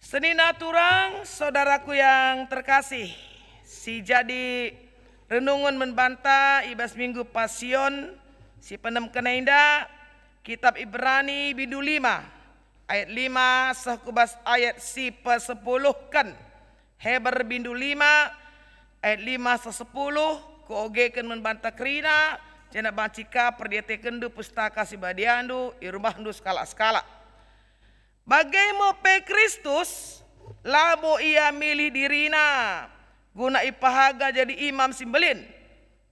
Senina turang, saudaraku yang terkasih, si jadi renungan membantah ibas minggu pasion, si penem kenainda, kitab Ibrani bindu 5, ayat 5 sahkubas ayat si pesepuluh kan, Heber bindu 5, ayat 5 sesepuluh, koogeken membantah kerina, jana bacika perdiatekendu pustaka si badiandu, irubahdu skala-skala. Bagaimana pe Kristus labo ia milih dirina guna ipahaga jadi imam simbelin,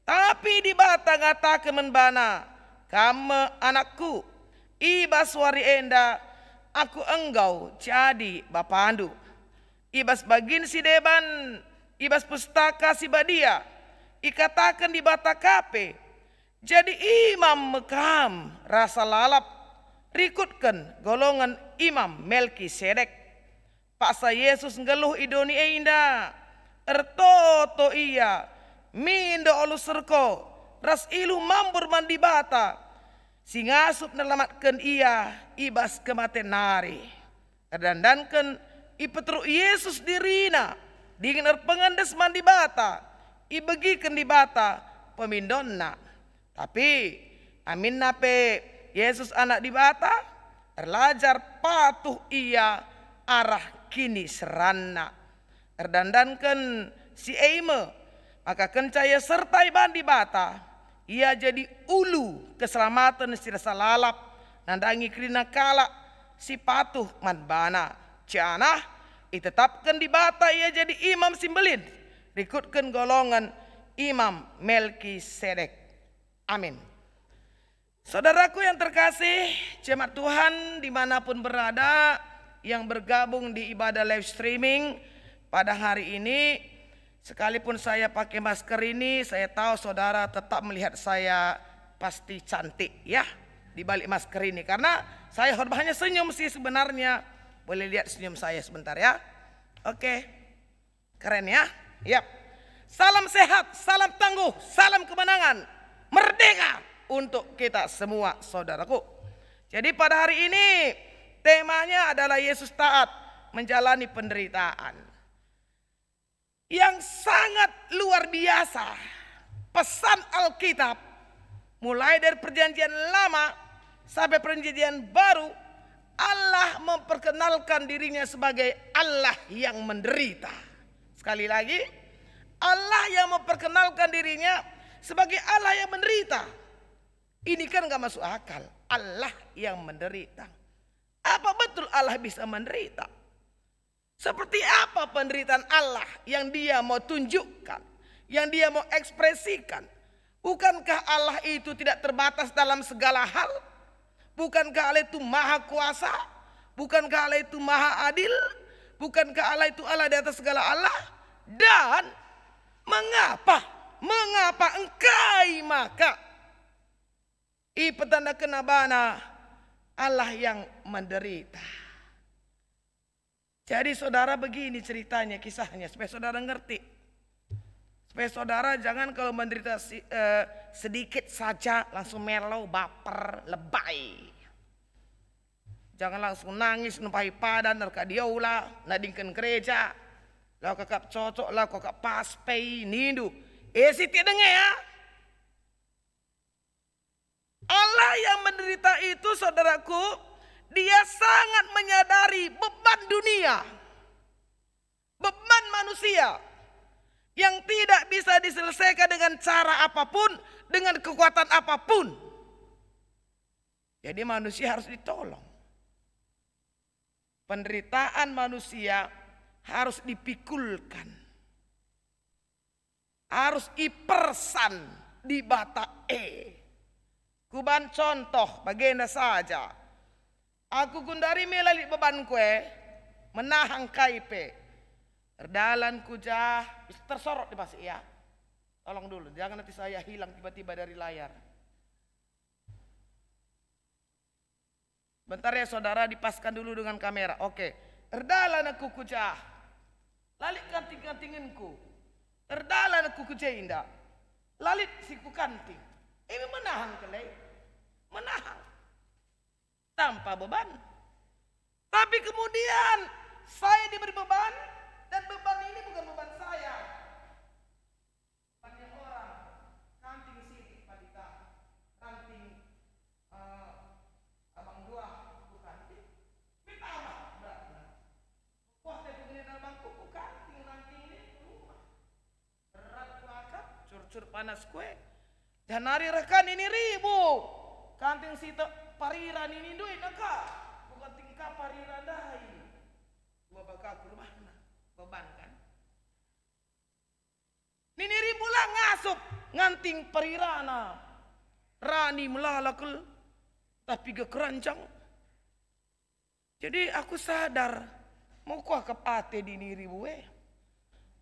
tapi di bata ngata kemenbana kame anakku ibas wari enda aku enggau jadi bapandu ibas bagin si deban ibas pustaka si badia ikatakan di bata kape jadi imam mekam rasa lalap rikutkan golongan Imam Melkisedek. Paksa Yesus ngeluh idoni einda. Ertoto iya. Mindo olu serko. Ras ilu mambur mandi bata. Singasup nelamatkan iya. Ibas kematenari. Erdandankan ipetru Yesus dirina. Dingin pengendes mandi bata. Ibegikan di bata. Pemindonna. Tapi amin nape Yesus anak di bata, terlajar patuh ia arah kini serana. Erdandankan si Eime, maka kencaya sertai ban di bata, ia jadi ulu keselamatan si rasa lalap, nandangi krina kala si patuh manbana. Cianah, itetapkan di bata ia jadi imam simbelin, rikutkan golongan Imam Melkisedek. Amin. Saudaraku yang terkasih, jemaat Tuhan dimanapun berada yang bergabung di ibadah live streaming pada hari ini, sekalipun saya pakai masker ini, saya tahu saudara tetap melihat saya pasti cantik ya di balik masker ini, karena saya hanya senyum sih sebenarnya. Boleh lihat senyum saya sebentar ya. Oke, keren ya. Yap. Salam sehat, salam tangguh, salam kemenangan, merdeka untuk kita semua saudaraku. Jadi pada hari ini temanya adalah Yesus taat menjalani penderitaan. Yang sangat luar biasa pesan Alkitab mulai dari perjanjian lama sampai perjanjian baru, Allah memperkenalkan dirinya sebagai Allah yang menderita. Sekali lagi, Allah yang memperkenalkan dirinya sebagai Allah yang menderita. Ini kan gak masuk akal. Allah yang menderita. Apa betul Allah bisa menderita? Seperti apa penderitaan Allah yang dia mau tunjukkan, yang dia mau ekspresikan? Bukankah Allah itu tidak terbatas dalam segala hal? Bukankah Allah itu maha kuasa? Bukankah Allah itu maha adil? Bukankah Allah itu Allah di atas segala Allah? Dan mengapa engkai maka petanda kenabana Allah yang menderita. Jadi saudara begini ceritanya, kisahnya supaya saudara ngerti. Supaya saudara jangan kalau menderita sedikit saja langsung melau, baper, lebay. Jangan langsung nangis, numpahi padan, narkadiau lah, nadingkan gereja. Lau kakak cocok, lau kakak paspei, nindu. Siti dengar ya. Allah yang menderita itu saudaraku, dia sangat menyadari beban dunia, beban manusia yang tidak bisa diselesaikan dengan cara apapun, dengan kekuatan apapun. Jadi manusia harus ditolong. Penderitaan manusia harus dipikulkan, harus ipersan di bata Kuban contoh bagaimana saja. Aku gundari melali beban kue, menahan kaipe. Erdalan kujah, tersorot di pasti ya. Tolong dulu, jangan nanti saya hilang tiba-tiba dari layar. Bentar ya saudara, dipaskan dulu dengan kamera. Oke, erdalan aku kujah, lalit kanting-kantinginku. Erdalan aku kujah indah, lalit siku kanting. Ini menahan kelai. Menahan tanpa beban. Tapi kemudian saya diberi beban, dan beban ini bukan beban saya. Banyak orang kanting sidik padika, kanting abang dua, bukan. Minta apa? Beratnya. Wah, saya begini dalam bangku, bukan. Kanting ini rumah. Berat kuakap, curcur panas kue. Dan hari rekan ini ribu. Kanting situ pariran ini duit naka. Bukan tingkah pariran dahi. Dua bakal rumah beban kan. Nini ribu lah ngasup nganting parirana. Rani melalakul tapi ke keranjang. Jadi aku sadar mau kuah ke ate di nini ribu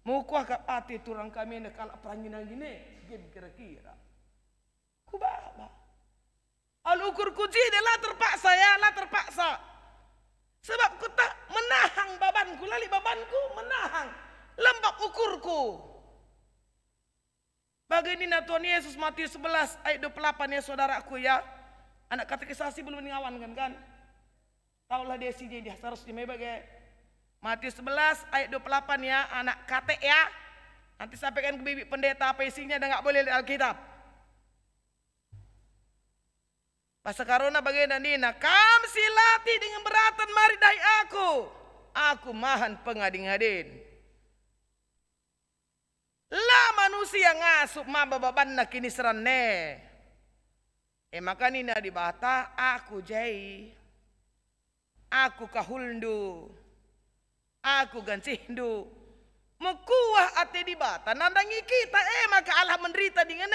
mau kuah ke ate turang kami nak kalak peranginan gini game kira-kira. Ku baba. Al-ukur kuji lah terpaksa ya, lah terpaksa. Sebab ku tak menahang babanku, lali babanku menahang lembab ukurku. Bagaimana Tuhan Yesus Matius 11 ayat 28 ya saudaraku ya. Anak katekisasi belum ngawan kan? Taulah dia si dia harus dimebagai. Matius 11 ayat 28 ya, anak kate ya. Nanti sampaikan ke bibi pendeta apa isinya dan nggak boleh lihat Alkitab. Pasal karena bagaimana Nina, kam silati dengan beratan mari dahi aku mahan pengading-adin. Lah manusia ngasup mamba baban nak kini serane. Maka Nina dibata aku jai, aku kahuldu, aku gancindu. Mekuah ate dibata nandangi kita maka Allah menderita dengan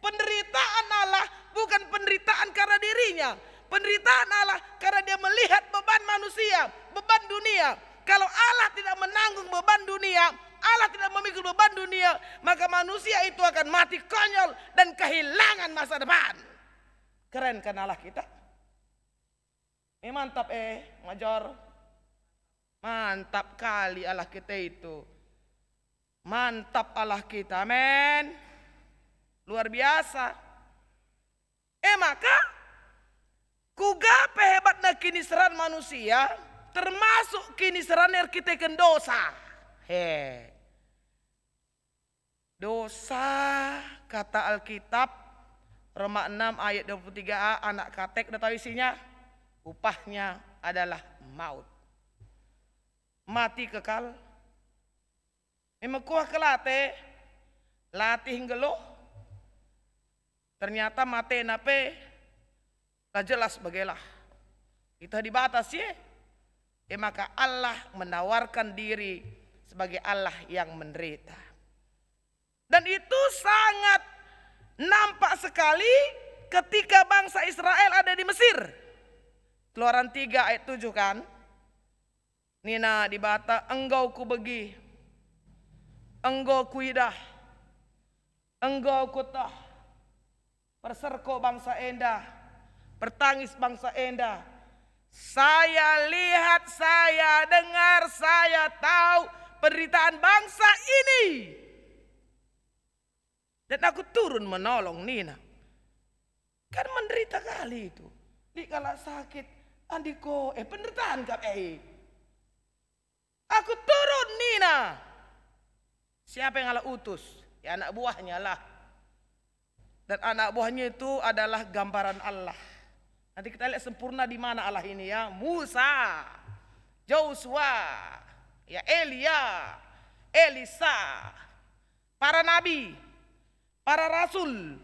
penderitaan Allah bukan penderitaan karena dirinya. Penderitaan Allah karena dia melihat beban manusia, beban dunia. Kalau Allah tidak menanggung beban dunia, Allah tidak memikul beban dunia, maka manusia itu akan mati konyol dan kehilangan masa depan. Keren kan Allah kita? Mantap Major. Mantap kali Allah kita itu. Mantap Allah kita, men. Luar biasa. Maka kugape hebatnya kiniseran manusia, termasuk kiniseran yang kita dosa. Dosa kata Alkitab Roma 6 ayat 23a anak katek udah tahu isinya, upahnya adalah maut. Mati kekal. Kuah kelate latih ngeluh. Ternyata mate nape tak jelas bagelah. Kita dibatas ya. Maka Allah menawarkan diri sebagai Allah yang menderita. Dan itu sangat nampak sekali ketika bangsa Israel ada di Mesir. Keluaran 3 ayat 7 kan. Nina dibata engkau ku begi, engkau ku idah, engkau ku tah. Perserko bangsa enda, bertangis bangsa enda. Saya lihat, saya dengar, saya tahu penderitaan bangsa ini. Dan aku turun menolong Nina. Kan menderita kali itu. Di kala sakit, andiko, penderitaan kap Aku turun Nina. Siapa yang Allah utus? Ya anak buahnya lah. Dan anak buahnya itu adalah gambaran Allah. Nanti kita lihat sempurna di mana Allah ini ya. Musa, Joshua, ya Elia, Elisa, para nabi, para rasul,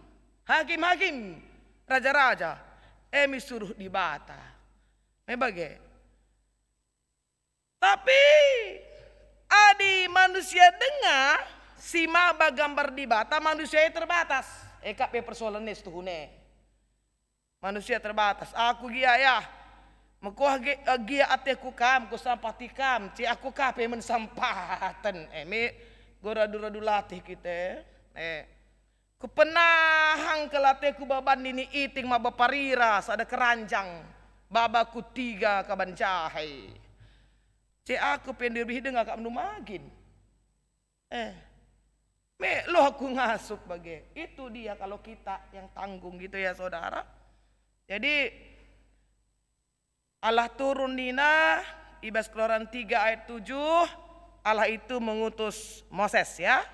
hakim-hakim, raja-raja. Suruh dibata. Bagai. Tapi adi manusia dengar si maba gambar dibata manusia terbatas. Kape persoalan nes tuhune. Manusia terbatas. Aku gia ya. Mekuah gia ateku kam ku sampati kam. Ci aku kape mensampatan. Me goradu-radu latih kita. Kupenahang ke latihku baban ini iting maba parira ada keranjang. Babaku 3 kaban cahai. Ci aku pendir bihideng agak menumagin. Lo aku ngasup bagai. Itu dia kalau kita yang tanggung gitu ya saudara. Jadi Allah turun Nina Ibas Keluaran 3 ayat 7, Allah itu mengutus Moses ya,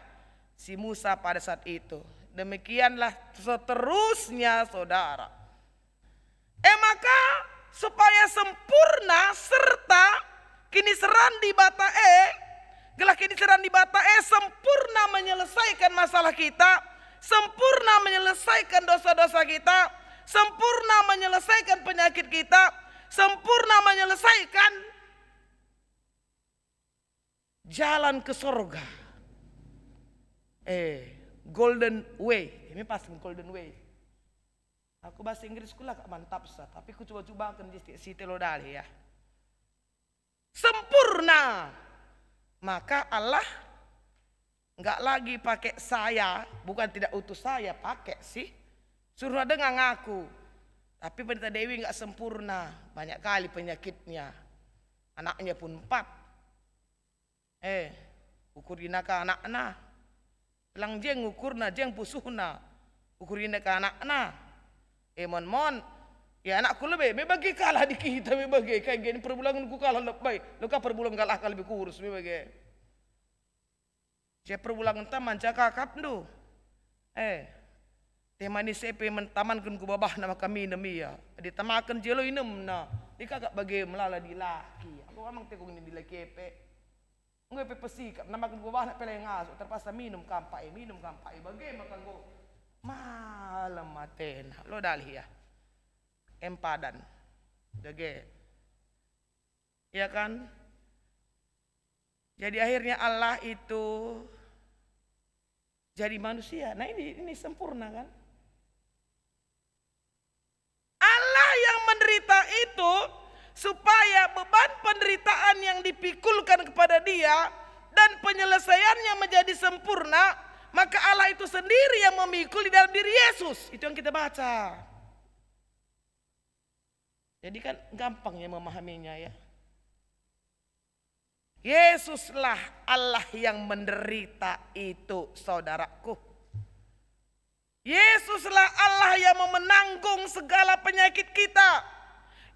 si Musa pada saat itu. Demikianlah seterusnya saudara. Maka supaya sempurna serta kini seran di bata gelah kini seran di bata sempurna menyelesaikan masalah kita, sempurna menyelesaikan dosa-dosa kita, sempurna menyelesaikan penyakit kita, sempurna menyelesaikan jalan ke surga. Golden way. Ini pasti golden way. Aku bahasa Inggrisku lah mantap sah, tapi aku coba-coba akan si telodali ya. Sempurna. Maka Allah nggak lagi pakai saya, bukan tidak utus saya, pakai sih. Suruh dengan ngaku. Tapi Pendeta Dewi nggak sempurna, banyak kali penyakitnya. Anaknya pun 4. Ukurina ke anak-anak. Lang jeng ukurna jeng pusuhna. Ukurina ke anak-anak. Mon ya anakku lebih bagi kalah di kita bagi kayak gini perbulangan ku kalah lebih. Lu kan perbulan kalah lebih kurus bagi. Saya perbulangan taman cakap kapnu. Temani sepe mentamankan ku babah nama kami nemia. Ditamakan jelo inem na. Dikagak bagi melala di laki. Aku memang tekung ini di laki epe. Nggak pepesi namakan ku babah nak peleng asu terpaksa minum kampai bagi makan ku malam maten. Lo dalih ya. Empadan. Dage. Ya kan? Jadi akhirnya Allah itu jadi manusia. Nah ini sempurna kan? Allah yang menderita itu supaya beban penderitaan yang dipikulkan kepada dia dan penyelesaiannya menjadi sempurna, maka Allah itu sendiri yang memikul di dalam diri Yesus. Itu yang kita baca. Jadi kan gampang ya memahaminya ya. Yesuslah Allah yang menderita itu saudaraku. Yesuslah Allah yang menanggung segala penyakit kita.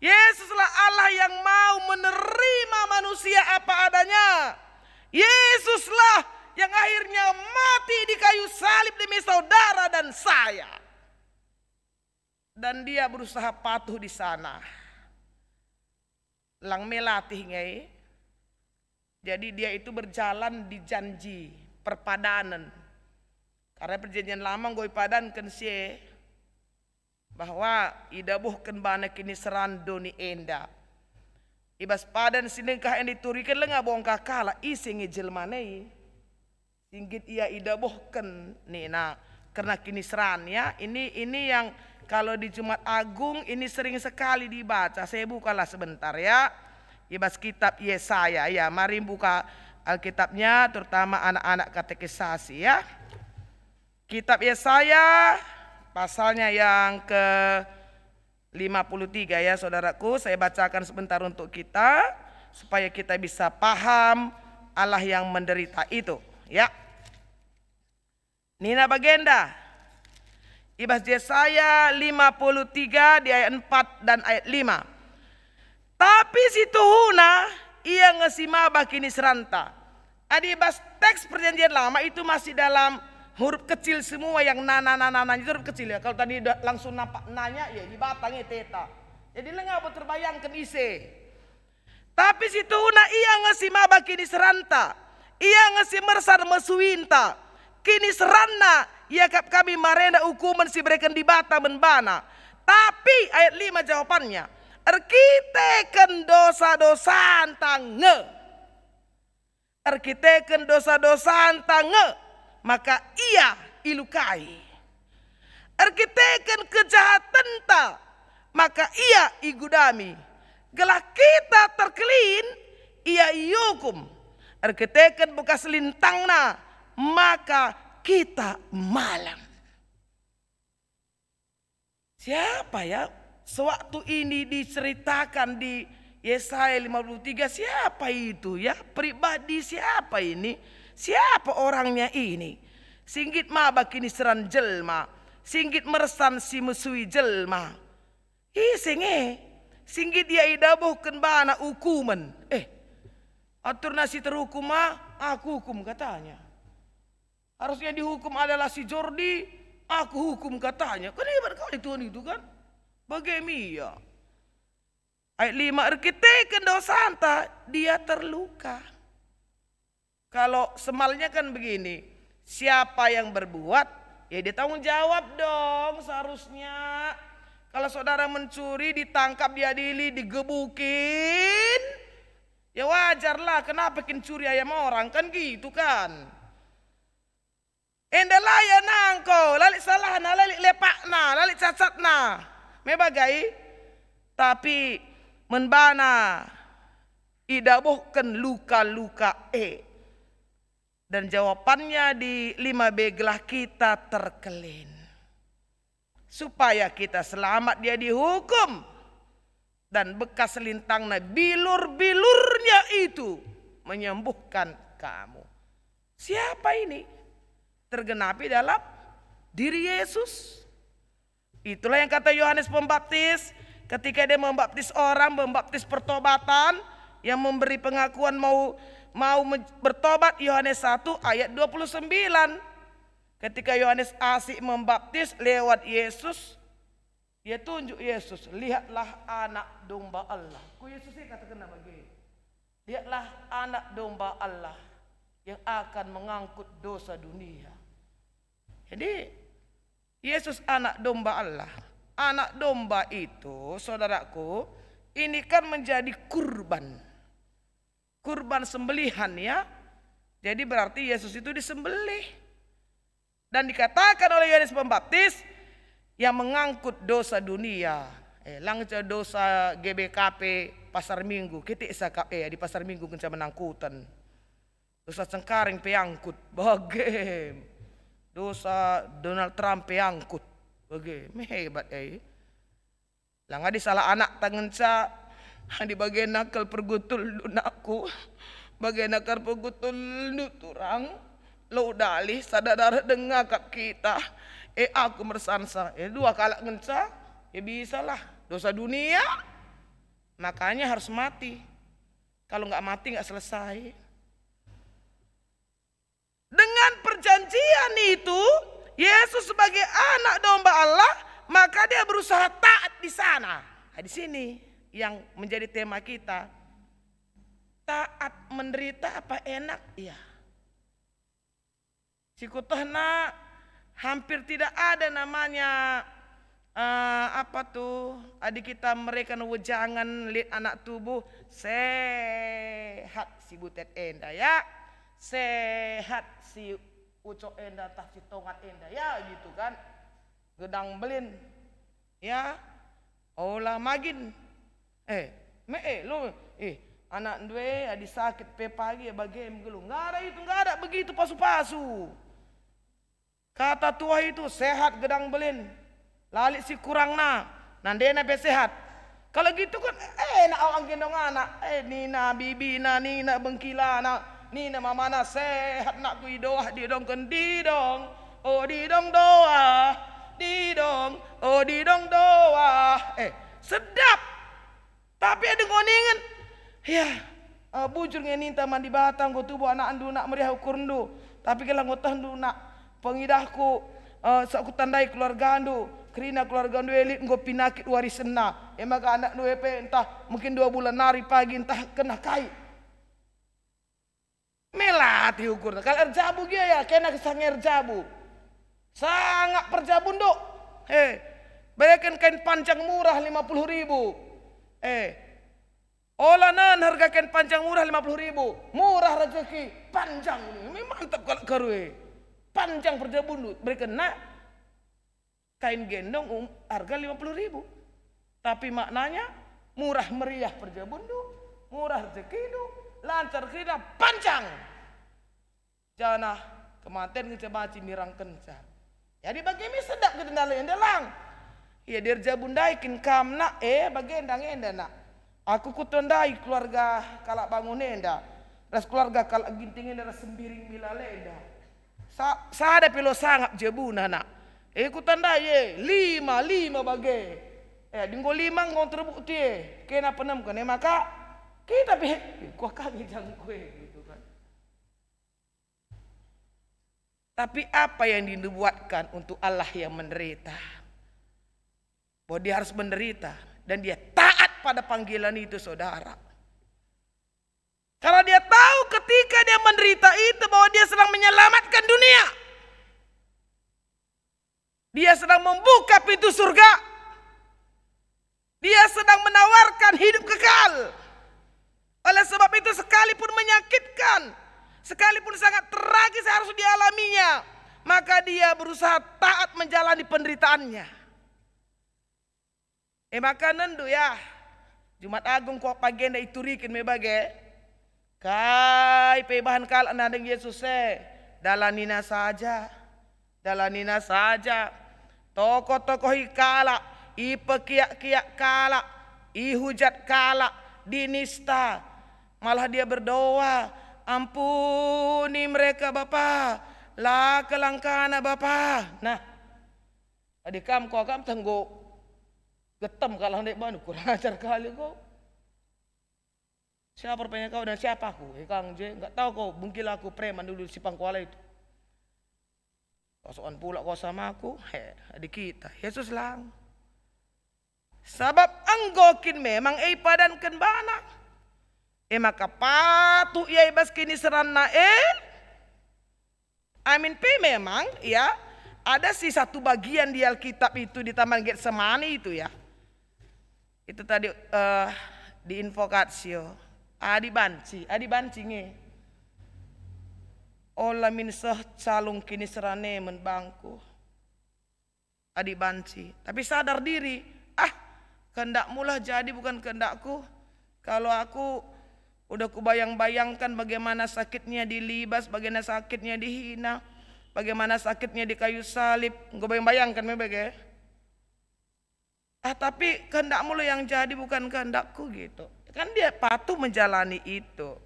Yesuslah Allah yang mau menerima manusia apa adanya. Yesuslah yang akhirnya mati di kayu salib demi saudara dan saya. Dan dia berusaha patuh di sana. Lang melatih ngai. Jadi dia itu berjalan di janji perpadanan. Karena perjanjian lama gue padankan sih bahwa idabuhkan bana kini serando ni enda. Ibas padan sinengkah yang diturikan lenga bongkah kala isingi jelmanei. Singgit ia idabuhkan nih nah karena kini seran ya. Ini yang kalau di Jumat Agung ini sering sekali dibaca. Saya bukalah sebentar ya. Ibas kitab Yesaya ya, mari buka Alkitabnya terutama anak-anak katekisasi ya. Kitab Yesaya pasalnya yang ke 53 ya saudaraku, saya bacakan sebentar untuk kita supaya kita bisa paham Allah yang menderita itu ya. Nina Bagenda. Ibas Yesaya 53 di ayat 4 dan ayat 5. Tapi si Tuhuna ia ngesima bakini seranta. Adibas teks perjanjian lama itu masih dalam huruf kecil semua yang nana itu huruf kecil ya. Kalau tadi langsung nampak nanya ya dibatangnya teta. Jadi lengah terbayangkan ise. Tapi si Tuhuna ia ngesima bakini seranta. Ia ngesi mersar mesuinta. Kini serana ia kami marenda hukuman si berikan di bata menbana. Tapi ayat 5 jawabannya. Erkiteken dosa-dosa antange. Erkiteken dosa-dosa antange. Maka ia ilukai. Erkiteken kejahatan ta. Maka ia igudami. Gelah kita terkelin. Ia iukum. Erkiteken bekas lintangna. Maka kita malam. Siapa ya? Sewaktu ini diceritakan di Yesaya 53, siapa itu ya? Pribadi siapa ini? Siapa orangnya ini? Singgit mabak ini seran jelma. Singgit meresan si musui jelma. Isenge. Singgi dia idabuhkan bana hukuman. Atur nasi terhukum aku hukum katanya. Harusnya dihukum adalah si Jordi, aku hukum katanya. Kan hebat kali Tuhan itu kan. Bagaimana? Ayat 5, erkitekan dosa anta, dia terluka. Kalau semalnya kan begini, siapa yang berbuat, ya dia tanggung jawab dong seharusnya. Kalau saudara mencuri, ditangkap, diadili, digebukin, ya wajarlah. Kenapa curi ayam orang kan gitu kan? Endalah ya nangko, lalik salahna, lalik lepakna, lalik cacatna, mebagai. Tapi menbana idabuhkan luka-luka dan jawabannya di 5B gelah kita terkelin. Supaya kita selamat dia dihukum. Dan bekas lintangnya bilur-bilurnya itu menyembuhkan kamu. Siapa ini? Tergenapi dalam diri Yesus. Itulah yang kata Yohanes Pembaptis. Ketika dia membaptis orang, membaptis pertobatan. Yang memberi pengakuan mau bertobat. Yohanes 1 ayat 29. Ketika Yohanes asik membaptis lewat Yesus, dia tunjuk Yesus, lihatlah anak domba Allah. Kok Yesus ini katakan begini? Lihatlah anak domba Allah yang akan mengangkut dosa dunia. Jadi Yesus anak domba Allah. Anak domba itu, saudaraku, ini kan menjadi kurban. Kurban sembelihan ya. Jadi berarti Yesus itu disembelih. Dan dikatakan oleh Yohanes Pembaptis yang mengangkut dosa dunia. Langca dosa GBKP Pasar Minggu. Kita di Pasar Minggu kenca menangkutan. Dosa Cengkareng peangkut. Bagem. Dosa Donald Trump peangkut. Bagem. Hebat Langga di salah anak tangenca. Di bagian nakal pergutul lunakku. Bagian nakal pergutul nuturang. Lo dalih sadar dengar kap kita. Aku mersansa. Dua kalak ngenca. Bisalah. Dosa dunia. Makanya harus mati. Kalau nggak mati nggak selesai. Dengan perjanjian itu, Yesus sebagai anak domba Allah, maka dia berusaha taat di sana. Di sini yang menjadi tema kita. Taat menderita apa enak? Iya. Sikutahna hampir tidak ada namanya adik kita mereka wejangan lihat anak tubuh sehat si butet enda ya, sehat si ucok enda tah si tongat enda ya gitu kan, gedang belin ya, olah magin anak dua adi sakit pe pagi ya bagem gelu nggak ada itu, nggak ada begitu pasu-pasu. Kata tua itu sehat gedang belin, lalik si kurang nandena be sehat. Kalau gitu kan enak awang gendong anak, nina bibina nina bengkilana nina mamana sehat nak kui doa di dong kan di dong, oh di dong doa, di dong, oh di dong doa, sedap. Tapi ada ngoningan, ya bujur ngeninta mandi batang go tubuh anak andu nak meriah ukurndu, tapi kalau ngotah andu nak pengidahku aku tandai keluarga andu kerina keluarga andu elit ngo pinakit warisena maka anak nu entah mungkin 2 bulan nari pagi entah kena kai melati ukur kalau erjabu dia ya kena kesang erjabu sangat perjabun dok bayarkan kain panjang murah 50.000 olanan harga kain panjang murah 50.000 murah rezeki panjang ini mantap kalau karwe panjang perjabun mereka nak kain gendong harga 50.000 tapi maknanya murah meriah perjabun murah rezeki lancar kerja panjang janah kematian ngecabaci mirang kenca jadi bagaimana sedap ke dendala yang dalang ya dirjabun daikin kamna bagi endang nak aku kutondai keluarga kalak bangun enda ras keluarga kalak gintingin ras sembiring milale enda sada pilo sangap jebuna nak ku tandai 5 bagai Dinggo limang ngau terbukti kena penem kan maka kita kuah kami jangan kue gitu kan. Tapi apa yang dibuatkan untuk Allah yang menderita? Bahwa dia harus menderita dan dia taat pada panggilan itu, saudara. Karena dia tahu ketika dia menderita itu bahwa dia sedang menyelamatkan dunia. Dia sedang membuka pintu surga. Dia sedang menawarkan hidup kekal. Oleh sebab itu sekalipun menyakitkan, sekalipun sangat tragis harus dialaminya, maka dia berusaha taat menjalani penderitaannya. Maka nendu ya Jumat Agung kok pagenda iturikin me bage kai pebahan kal anadeng Yesus dalanina saja tokoh-tokoh ikala ipekiak-kiak kala ihujat kala dinista, malah dia berdoa, ampuni mereka Bapa, lah kelangkana Bapa. Nah adik kam tenggo getem kalau hendak bantu kurang ajar kali kau. Siapa rupanya kau dan siapa aku? Kang J, enggak tahu kau mungkin aku preman dulu si Pangkuala itu. Kosokan pula kau sama aku, adik kita. Yesus lang. Sebab anggokin memang padankan bana. Maka patuh ia ibas kini serana amin memang ya ada sih satu bagian di Alkitab itu di Taman Getsemani itu ya. Itu tadi di invokasio adi banci nge ola min seh calung kini serane menbangku adi banci, tapi sadar diri kehendak mulah jadi bukan kehendakku. Kalau aku udah kubayang-bayangkan bagaimana sakitnya dilibas, bagaimana sakitnya dihina, bagaimana sakitnya di kayu salib, gue bayang-bayangkan memang. Tapi kehendakmu lo yang jadi bukan kehendakku gitu. Kan dia patuh menjalani itu.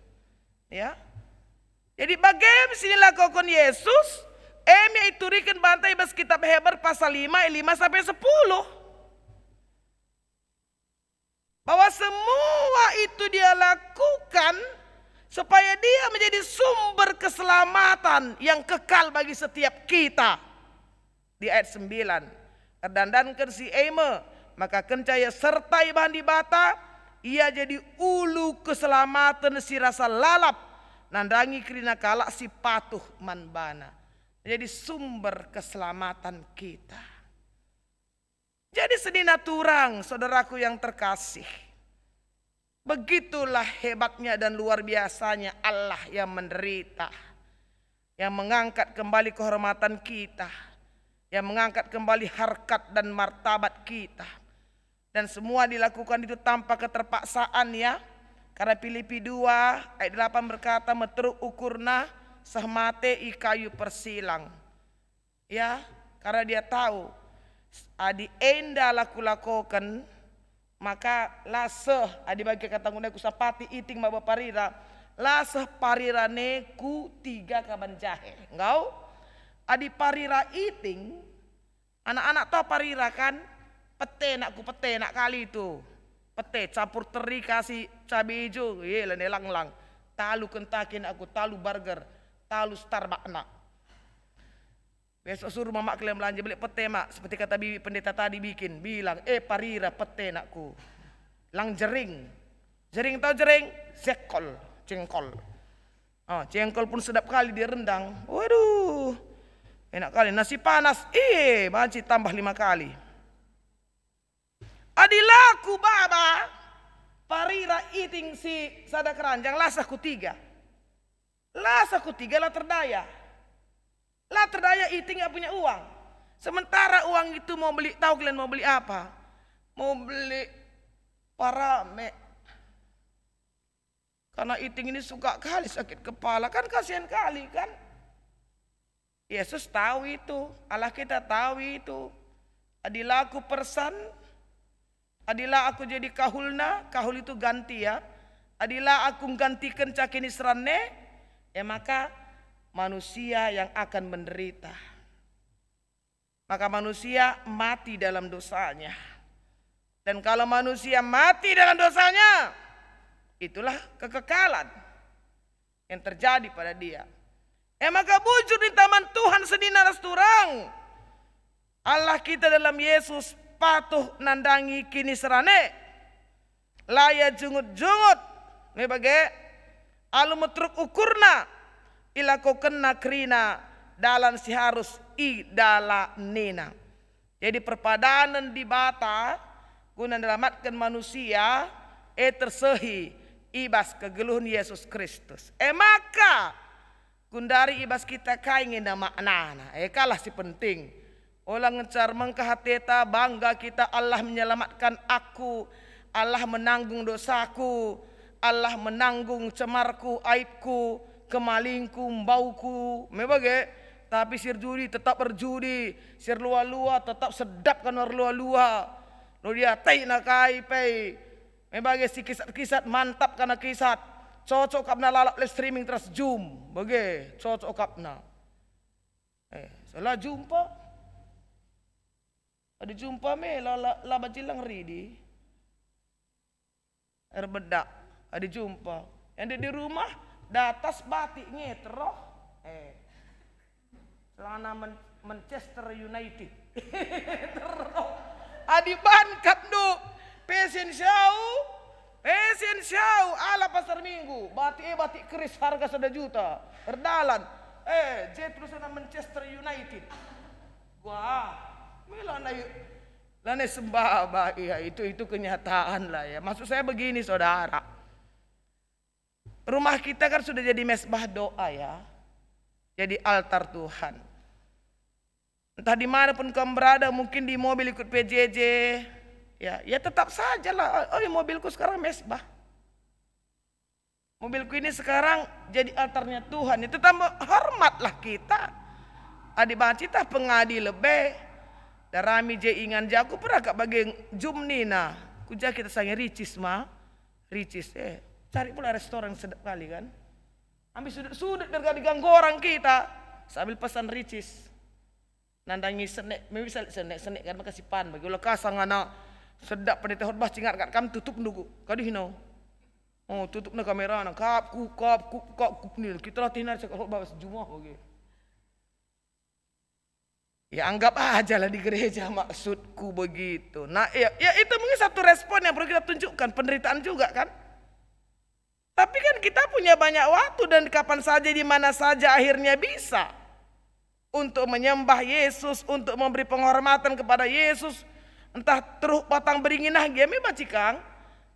Ya. Jadi bagaimana sinilah kokon Yesus iturikan bantai bas kitab Heber pasal 5 sampai 10. Bahwa semua itu dia lakukan supaya dia menjadi sumber keselamatan yang kekal bagi setiap kita. Di ayat 9. Erdandankan si maka kencaya sertai bahan di bata, ia jadi ulu keselamatan si rasa lalap, nandangi kerina kalak si patuh manbana. Jadi sumber keselamatan kita. Jadi sedina turang saudaraku yang terkasih. Begitulah hebatnya dan luar biasanya Allah yang menderita. Yang mengangkat kembali kehormatan kita. Yang mengangkat kembali harkat dan martabat kita. Dan semua dilakukan itu tanpa keterpaksaan ya. Karena Filipi 2 ayat 8 berkata meteruk ukurna sehmate i kayu persilang. Ya, karena dia tahu adi enda laku-lakukan maka laseh adi bagi kata nguneku sapati iting maba parira laseh parirane ku 3 kaban jahe. Engkau adi parira iting anak-anak tahu parira kan? Pete nak kali itu. Pete campur teri kasih cabai hijau. Nelang-lang. Talu kentakin aku, talu burger, talu Starbucks nak. Besok suruh mamak kalian belanja beli pete mak. Seperti kata bibi pendeta tadi bikin. Bilang, parira pete nakku. Lang jering. Jering tahu jering? Cengkol. Cengkol pun sedap kali dia rendang. Waduh. Enak kali. Nasi panas. Banci tambah 5 kali. Adilaku baba parira iting si sada keranjang lasaku 3 lah terdaya iting gak punya uang, sementara uang itu mau beli, tahu kalian mau beli apa? Mau beli parame, karena iting ini suka kali sakit kepala, kan kasihan kali kan. Yesus tahu itu, Allah kita tahu itu. Adilaku persan, adilah aku jadi kahulna, kahul itu ganti ya. Adilah aku gantikan cakini serane, maka manusia yang akan menderita. Maka manusia mati dalam dosanya. Dan kalau manusia mati dengan dosanya, itulah kekekalan yang terjadi pada dia. Maka bujur di taman Tuhan sedina turang. Allah kita dalam Yesus patuh nandangi kini serane. Laya jungut-jungut. Mebagai alu metruk ukurna. Ila ko kena krina dalam si harus idala nina. Jadi perpadanan di bata guna mendelamatkan manusia tersehi ibas kegeluhun Yesus Kristus. Maka gundari ibas kita kaingin na maknana. Kalah si penting. Olang ngecar mengkahateta bangga kita Allah menyelamatkan aku. Allah menanggung dosaku. Allah menanggung cemarku, aibku, kemalingku, bauku. Mebagai tapi sir judi tetap berjudi. Sir lua-lua tetap sedap kan lua-lua. Lo dia tai nakai pei. Mebagai si kisat-kisat mantap karena kisat. Cocok kapna lalap le streaming terus Zoom. Bagai cocok kapna. Salah jumpa. Ada jumpa me la bajilang ridi. Erbedak. Ada jumpa. Yang di rumah datas batik ngetro. Celana Manchester United. Adi bankap do. Pesen syau ala pasar minggu. Batik keris harga 1 juta. Erdalan. Jet terusan Manchester United. Wah, Lane sembah ya itu kenyataan lah ya. Maksud saya begini saudara. Rumah kita kan sudah jadi mesbah doa ya. Jadi altar Tuhan. Entah dimanapun kamu berada, mungkin di mobil ikut PJJ. Ya tetap saja lah. Mobilku sekarang mesbah. Mobilku ini sekarang jadi altarnya Tuhan. Itu tambah hormatlah kita. Adi bacita pengadi lebih. Darami je ingan jaku pernah kak bagi jumnina. Kuja kita sange ricis ma. Ricis cari pula restoran sedap kali kan. Ambil sudut dari ganggu orang kita. Sambil pesan ricis. Nandangi senek. Bisa senek kan makasih pan. Bagi ulah kasang anak. Sedap pada tehot bah cingat kat kam tutup nunggu. Kadi hino. Tutup na kamera na kap ni. Kita latih nak cakap bah sejumah bagi. Ya anggap aja lah di gereja maksudku begitu. Nah ya itu mungkin satu respon yang perlu kita tunjukkan. Penderitaan juga kan. Tapi kan kita punya banyak waktu dan kapan saja di mana saja akhirnya bisa. Untuk menyembah Yesus. Untuk memberi penghormatan kepada Yesus. Entah terus patang beringin nah game bacikang.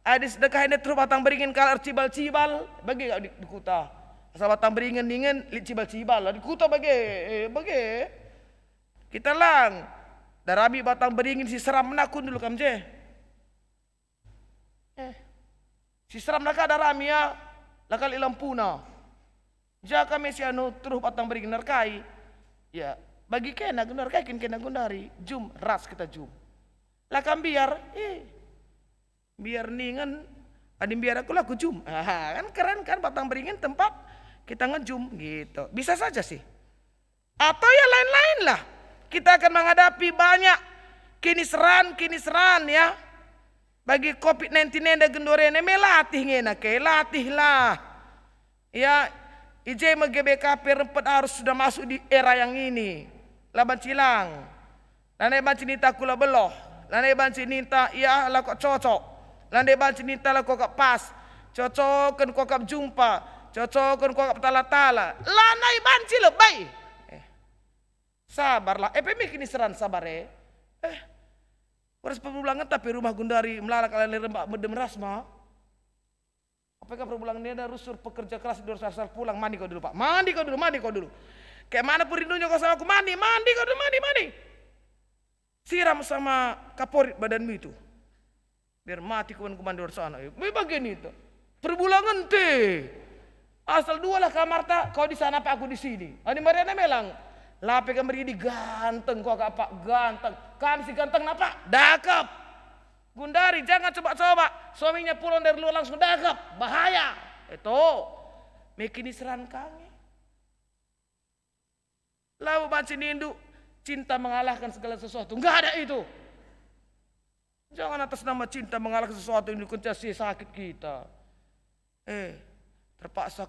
Ada sedekah ini terus patang beringin kalau cibal-cibal. Bagi gak di kuta. Asal patang beringin cibal-cibal lah. Di kuta bagi. Kita lang darabi batang beringin si seram menakun dulu kamje. Si seram naka darami ya lakal ilampuna. Ja kami si anu terus batang beringin narkai. Ya bagi kena gunarkai kena gunari jum ras kita jum. Lakam biar biar ningan adim biar aku laku jum. Kan keren kan batang beringin tempat kita ngejum gitu. Bisa saja sih. Atau ya lain-lain lah. Kita akan menghadapi banyak kiniseran ya. Bagi COVID-19 ada gendorene melatih ngena ke latih lah. Ya, ije GBKP rempet harus sudah masuk di era yang ini. Laban cilang. Lanai banci nita kula beloh. Lanai banci nita ya lah kok cocok. Lanai banci nita lah kok pas. Cocokan kok jumpa. Cocokan kok tala-tala. Lanai banci lebay. Sabarlah. Mikir seran sabar Waras perbulangan tapi rumah gundari melalak kalian rembak medem rasma. Apakah perbulangan ini ada rusur pekerja keras di luar pulang mandi kau dulu pak. Mandi kau dulu. Kayak mana pun rindunya kau sama aku mandi kau dulu mandi. Siram sama kaporit badanmu itu. Biar mati kau mandi luar sana. Bagian itu. Perbulangan asal 2 lah kamar tak kau di sana apa aku di sini. Ani Mariana melang. Lape kamar ini ganteng kok apa ganteng. Kan si ganteng napa? Dakap. Gundari jangan coba-coba. Suaminya pulang dari luar langsung dakap. Bahaya. Itu. Mekini seran kange. Lalu banci nindu. Cinta mengalahkan segala sesuatu. Enggak ada itu. Jangan atas nama cinta mengalahkan sesuatu yang dikuncasi sakit kita. Terpaksa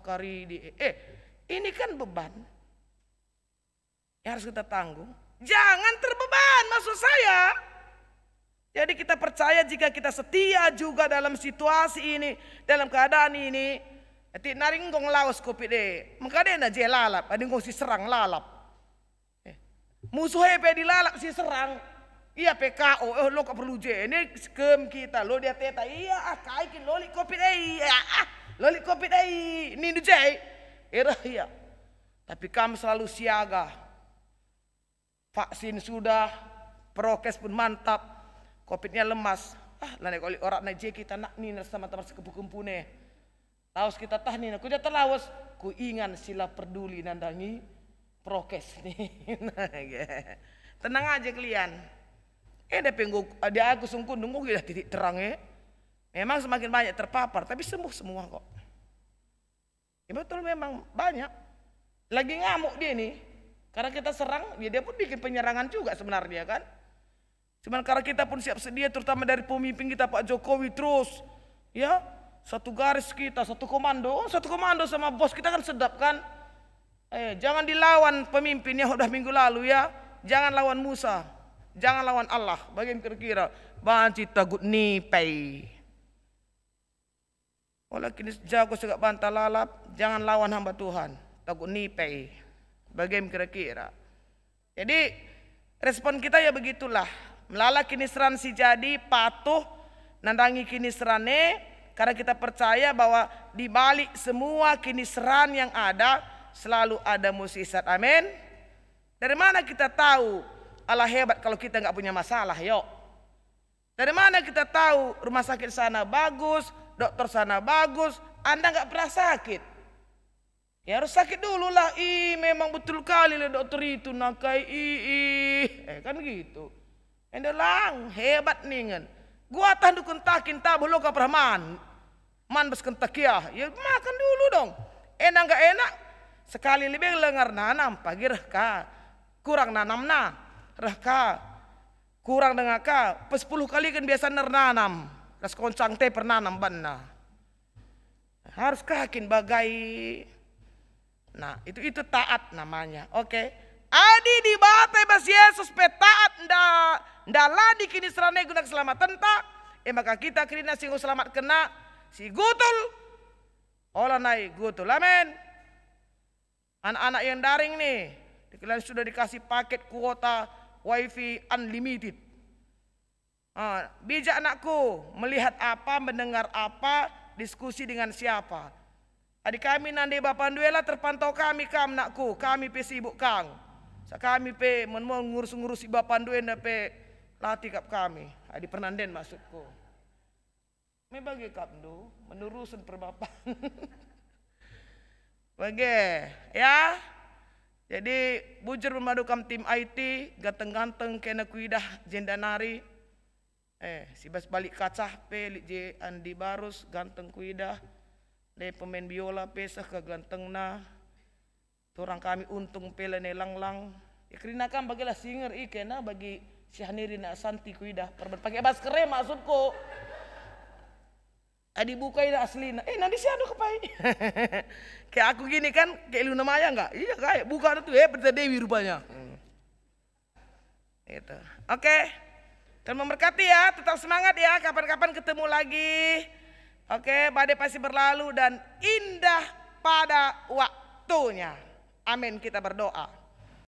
ini kan beban yang harus kita tanggung. Jangan terbeban, maksud saya. Jadi kita percaya jika kita setia juga dalam situasi ini, dalam keadaan ini, ti naring gong laos kopi de, maka dia na lalap, ada gong si serang lalap. Musuh hepe dilalap si serang, iya PKO, lo kok perlu je, ini skem kita, lo dia teta, iya kaikin loli kopi de, loli kopi de, ini du je, iya. Tapi kami selalu siaga, vaksin sudah, prokes pun mantap. Covidnya lemas. Lane kali orang na je kita nak ni sama teman sekepuk-kempune. Laos kita tah ni, ku jatuh laos. Ku ingan sila peduli nandangi prokes nih. Tenang aja kalian. Dia aku sungguh nunggu kita titik terangnya. Memang semakin banyak terpapar, tapi sembuh semua kok. Ya betul memang banyak. Lagi ngamuk dia nih. Karena kita serang, ya dia pun bikin penyerangan juga sebenarnya kan. Cuman karena kita pun siap sedia, terutama dari pemimpin kita Pak Jokowi terus, ya satu garis kita, satu komando sama bos kita kan sedap kan. Jangan dilawan pemimpin yang udah minggu lalu ya, jangan lawan Musa, jangan lawan Allah. Bagaimana kira-kira? Banci tagut nipai. Olah kini jago segak bantal lalap, jangan lawan hamba Tuhan, tagut nipai. Bagaimana kira-kira? Jadi respon kita ya begitulah. Melala kini seran si jadi patuh nandangi kini serane karena kita percaya bahwa di balik semua kini seran yang ada selalu ada mukjizat. Amin. Dari mana kita tahu Allah hebat kalau kita nggak punya masalah? Yuk. Dari mana kita tahu rumah sakit sana bagus, dokter sana bagus, Anda nggak pernah sakit? Ya harus sakit dulu lah. Memang betul kali lah dokter itu nakai kan gitu. Endelang hebat ningen. Gua tahan dukun takin tabuh lo ka Brahman. Man bes kentakiah. Ya makan dulu dong. Enak enggak enak. Sekali lebih lengar nanam pagi rehka. Kurang nanam na. Rehka. Kurang dengar ka. 10 kali kan biasa nanam. Ras koncang teh pernanam banna. Harus kakin bagai. Nah, itu taat namanya. Oke. Adi di batai bas Yesus petaat nda di kini serane guna keselamatan tak. Maka kita kena singgung selamat kena si gutul. Olah naik gutul. Amin. Anak-anak yang daring nih, kalian sudah dikasih paket kuota wifi unlimited. Bijak anakku, melihat apa, mendengar apa, diskusi dengan siapa. Adik kami nanti bapak duela terpantau kami nakku, kami pe sibuk kang. Kami pe mengurus-ngurus iba panduen pe latih kap kami. Adi Pernanden maksudku. Membagi kapdu menerusan perbapan. Bagi ya. Jadi bujur memadukan tim IT ganteng-ganteng kena kuidah jendanari. Si bas balik kacah pe je Andi Barus ganteng kuidah. Le pemain biola pe sah ke ganteng na. Orang kami untung pele nelang-lang. Ya kerina kan bagilah singer ikena bagi si Haniri nak santi kuidah. Perban pakai bas keren maksudku. Adi bukai dah asli. Nanti si anu kepai. Kayak aku gini kan kayak Luna Maya enggak? Iya kayak buka itu Berta Dewi rupanya. Itu. Oke. Dan memberkati ya, tetap semangat ya. Kapan-kapan ketemu lagi. Oke, badai pasti berlalu dan indah pada waktunya. Amin, kita berdoa.